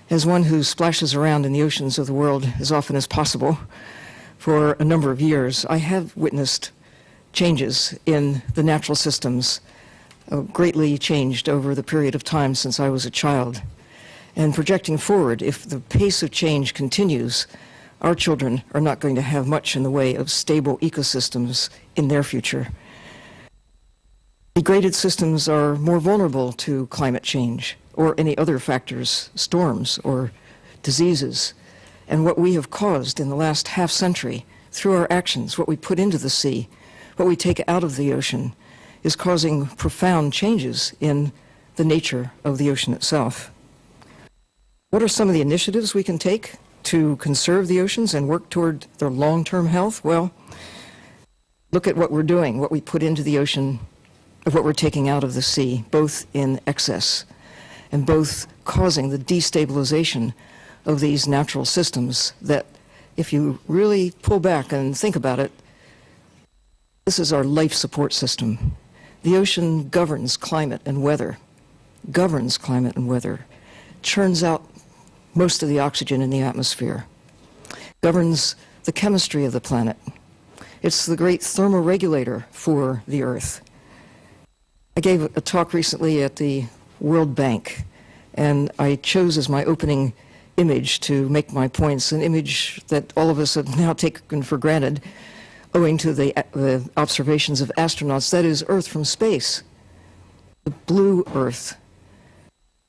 As one who splashes around in the oceans of the world as often as possible for a number of years, I have witnessed changes in the natural systems, greatly changed over the period of time since I was a child. And projecting forward, if the pace of change continues, our children are not going to have much in the way of stable ecosystems in their future. Degraded systems are more vulnerable to climate change or any other factors, storms or diseases. And what we have caused in the last half century through our actions, what we put into the sea, what we take out of the ocean, is causing profound changes in the nature of the ocean itself. What are some of the initiatives we can take to conserve the oceans and work toward their long-term health? Well, look at what we're doing, what we put into the ocean, of what we're taking out of the sea, both in excess and both causing the destabilization of these natural systems that, if you really pull back and think about it, this is our life support system. The ocean governs climate and weather, churns out most of the oxygen in the atmosphere, governs the chemistry of the planet. It's the great thermoregulator for the Earth. I gave a talk recently at the World Bank, and I chose as my opening image to make my points, an image that all of us have now taken for granted, owing to the observations of astronauts, that is Earth from space, the blue Earth.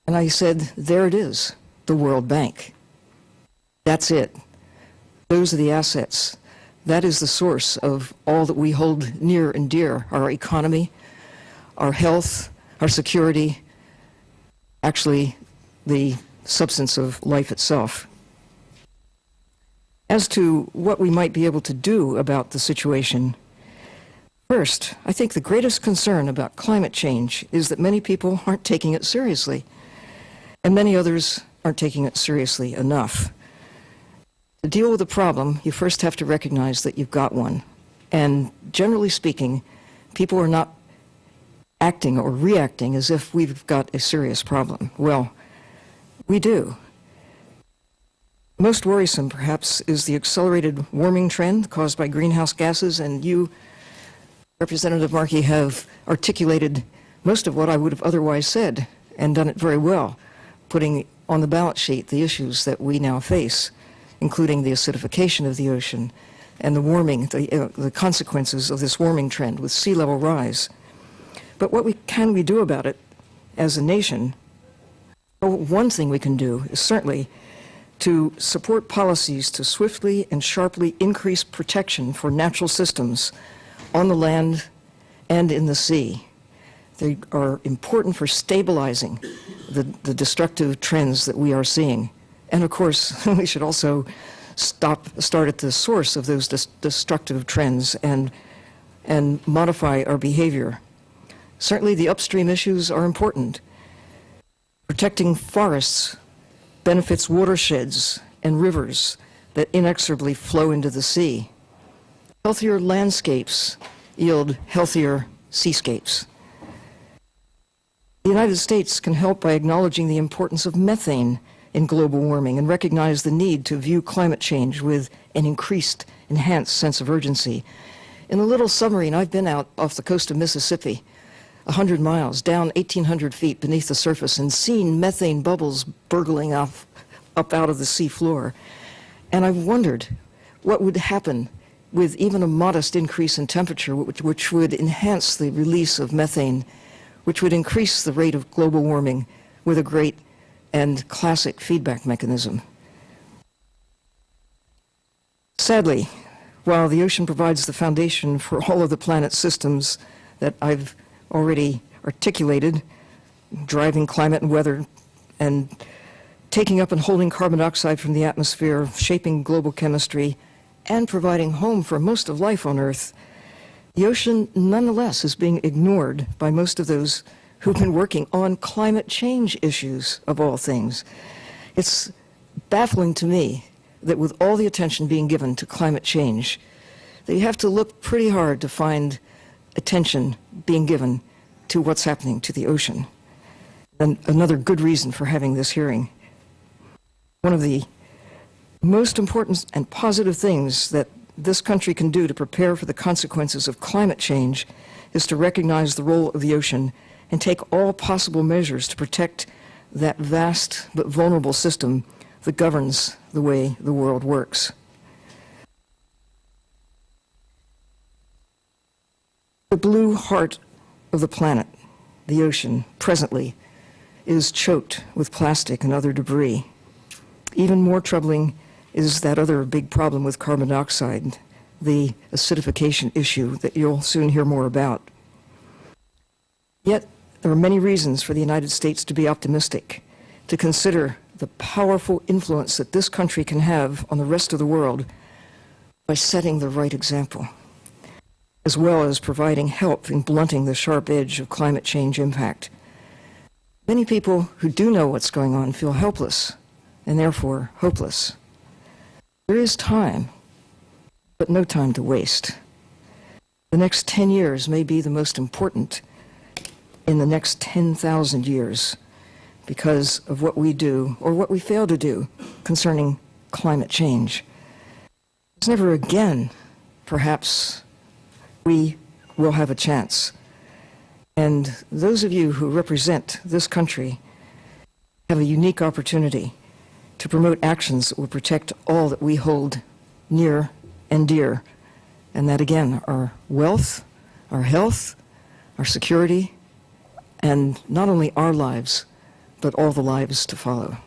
And I said, there it is, the World Bank. That's it. Those are the assets. That is the source of all that we hold near and dear, our economy, our health, our security, actually the substance of life itself. As to what we might be able to do about the situation, first, I think the greatest concern about climate change is that many people aren't taking it seriously, and many others aren't taking it seriously enough. To deal with a problem, you first have to recognize that you've got one. And generally speaking, people are not acting or reacting as if we've got a serious problem. Well, we do. Most worrisome, perhaps, is the accelerated warming trend caused by greenhouse gases, and you, Representative Markey, have articulated most of what I would have otherwise said and done it very well, putting on the balance sheet the issues that we now face, including the acidification of the ocean and the warming, the consequences of this warming trend with sea level rise. But what can we do about it as a nation? Well, one thing we can do is certainly to support policies to swiftly and sharply increase protection for natural systems on the land and in the sea. They are important for stabilizing the destructive trends that we are seeing. And of course, we should also start at the source of those destructive trends and modify our behavior. Certainly the upstream issues are important. Protecting forests benefits watersheds and rivers that inexorably flow into the sea. Healthier landscapes yield healthier seascapes. The United States can help by acknowledging the importance of methane in global warming and recognize the need to view climate change with an enhanced sense of urgency. In a little submarine, I've been out off the coast of Mississippi, 100 miles, down 1,800 feet beneath the surface, and seen methane bubbles burgling up out of the sea floor. And I've wondered what would happen with even a modest increase in temperature, which would enhance the release of methane, which would increase the rate of global warming with a great and classic feedback mechanism. Sadly, while the ocean provides the foundation for all of the planet's systems that I've already articulated, driving climate and weather, and taking up and holding carbon dioxide from the atmosphere, shaping global chemistry, and providing home for most of life on Earth, the ocean nonetheless is being ignored by most of those who've been working on climate change issues, of all things. It's baffling to me that with all the attention being given to climate change, that you have to look pretty hard to find attention being given to what's happening to the ocean. And another good reason for having this hearing. One of the most important and positive things that this country can do to prepare for the consequences of climate change is to recognize the role of the ocean and take all possible measures to protect that vast but vulnerable system that governs the way the world works. The blue heart of the planet, the ocean, presently is choked with plastic and other debris. Even more troubling is that other big problem with carbon dioxide, the acidification issue that you'll soon hear more about. Yet, there are many reasons for the United States to be optimistic, to consider the powerful influence that this country can have on the rest of the world by setting the right example, as well as providing help in blunting the sharp edge of climate change impact. Many people who do know what's going on feel helpless and therefore hopeless. There is time, but no time to waste. The next 10 years may be the most important in the next 10,000 years because of what we do or what we fail to do concerning climate change. It's never again, perhaps, we will have a chance. And those of you who represent this country have a unique opportunity to promote actions that will protect all that we hold near and dear, and that again, our wealth, our health, our security, and not only our lives, but all the lives to follow.